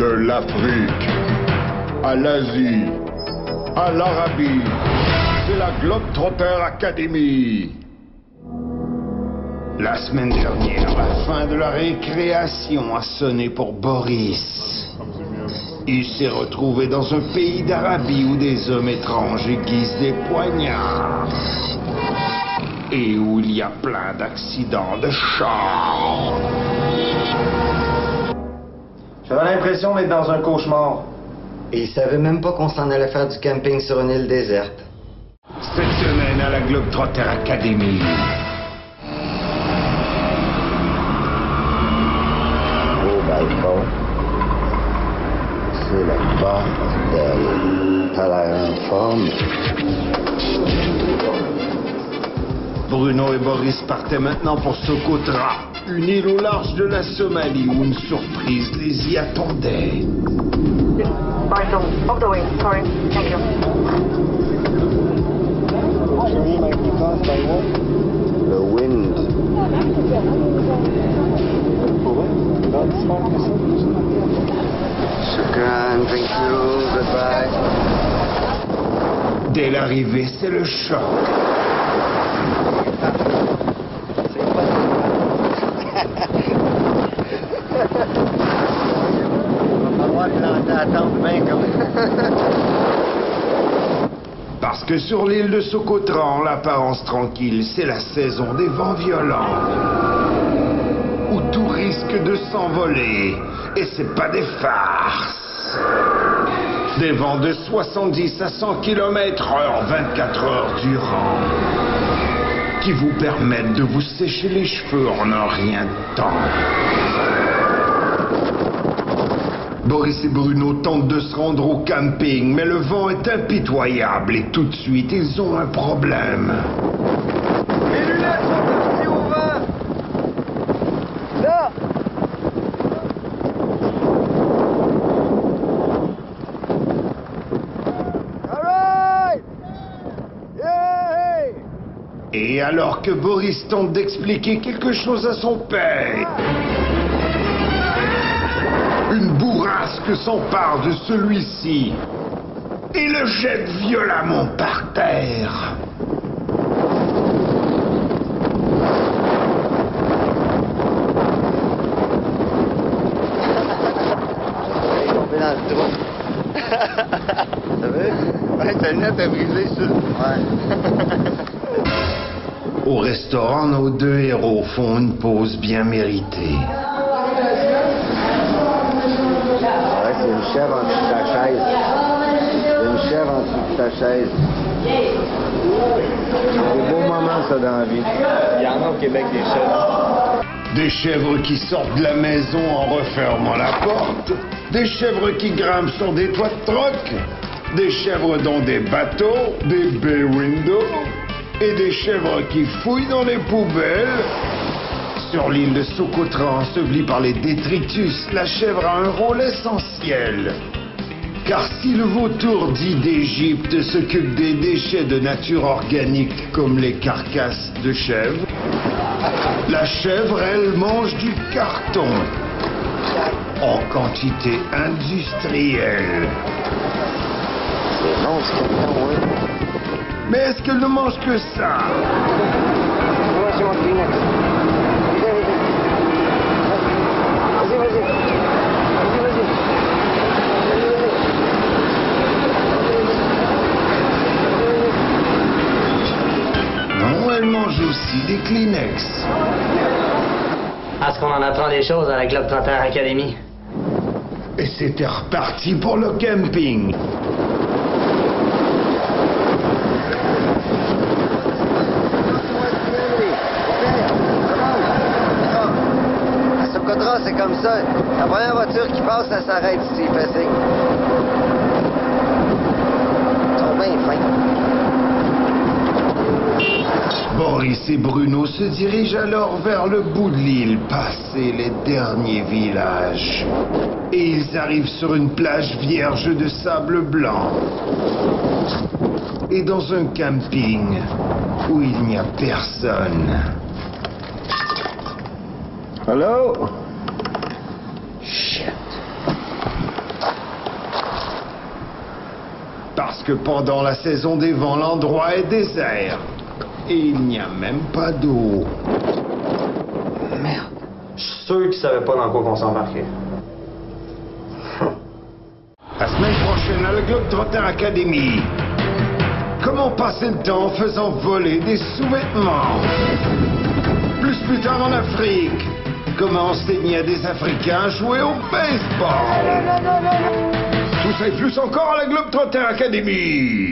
De l'Afrique à l'Asie, à l'Arabie, c'est la Globetrotter Academy. La semaine dernière, la fin de la récréation a sonné pour Boris. Il s'est retrouvé dans un pays d'Arabie où des hommes étranges aiguisent des poignards. Et où il y a plein d'accidents de char. J'avais l'impression d'être dans un cauchemar. Et il savait même pas qu'on s'en allait faire du camping sur une île déserte. Cette semaine à la Globetrotter Academy. Au balcon, c'est le bordel. T'as l'air en forme. Bruno et Boris partaient maintenant pour Socotra, une île au large de la Somalie où une surprise les y attendait. Of the way, sorry. Thank you. Le wind. Shukran, thank you, goodbye. Dès l'arrivée, c'est le choc. Parce que sur l'île de Socotra, en l'apparence tranquille, c'est la saison des vents violents. Où tout risque de s'envoler. Et c'est pas des farces. Des vents de 70 à 100 km/h, 24 heures durant. Qui vous permettent de vous sécher les cheveux en un rien de temps. Boris et Bruno tentent de se rendre au camping, mais le vent est impitoyable et tout de suite, ils ont un problème. Les lunettes sont parties au vent! Là! Alright! Yeah! Et alors que Boris tente d'expliquer quelque chose à son père, une bourrasque s'empare de celui-ci et le jette violemment par terre. Il est tombé dans le trou. T'as vu? Ouais, ta lunette a brisé ça. Ouais. Au restaurant, nos deux héros font une pause bien méritée. C'est une chèvre en dessous de ta chaise. C'est une chèvre en dessous de ta chaise. C'est des beaux moments, ça, dans la vie. Il y en a au Québec des chèvres. Des chèvres qui sortent de la maison en refermant la porte. Des chèvres qui grimpent sur des toits de troc. Des chèvres dans des bateaux, des bay windows. Et des chèvres qui fouillent dans les poubelles. Sur l'île de Socotra, ensevelie par les détritus, la chèvre a un rôle essentiel. Car si le vautour dit d'Égypte s'occupe des déchets de nature organique comme les carcasses de chèvre, la chèvre, elle, mange du carton en quantité industrielle. C'est bon, ce carton, oui. Mais est-ce qu'elle ne mange que ça? Moi, c'est mon Kleenex. Non, elle mange aussi des Kleenex. Est-ce qu'on en apprend des choses à la Globetrotter Academy? Et c'était reparti pour le camping. À Socotra, c'est comme ça. La première voiture qui passe, ça s'arrête ici, il fait signe. Ils sont bien fins. Boris et Bruno se dirigent alors vers le bout de l'île, passer les derniers villages. Et ils arrivent sur une plage vierge de sable blanc. Et dans un camping où il n'y a personne. Hello? Shit. que pendant la saison des vents, l'endroit est désert. Et il n'y a même pas d'eau. Merde. Je suis sûr qu'ils savaient pas dans quoi qu'on s'embarquait. La semaine prochaine à la Globetrotter Academy. Comment passer le temps en faisant voler des sous-vêtements? Plus tard en Afrique. Comment enseigner à des Africains à jouer au baseball? Tout ça et plus encore à la Globetrotter Academy.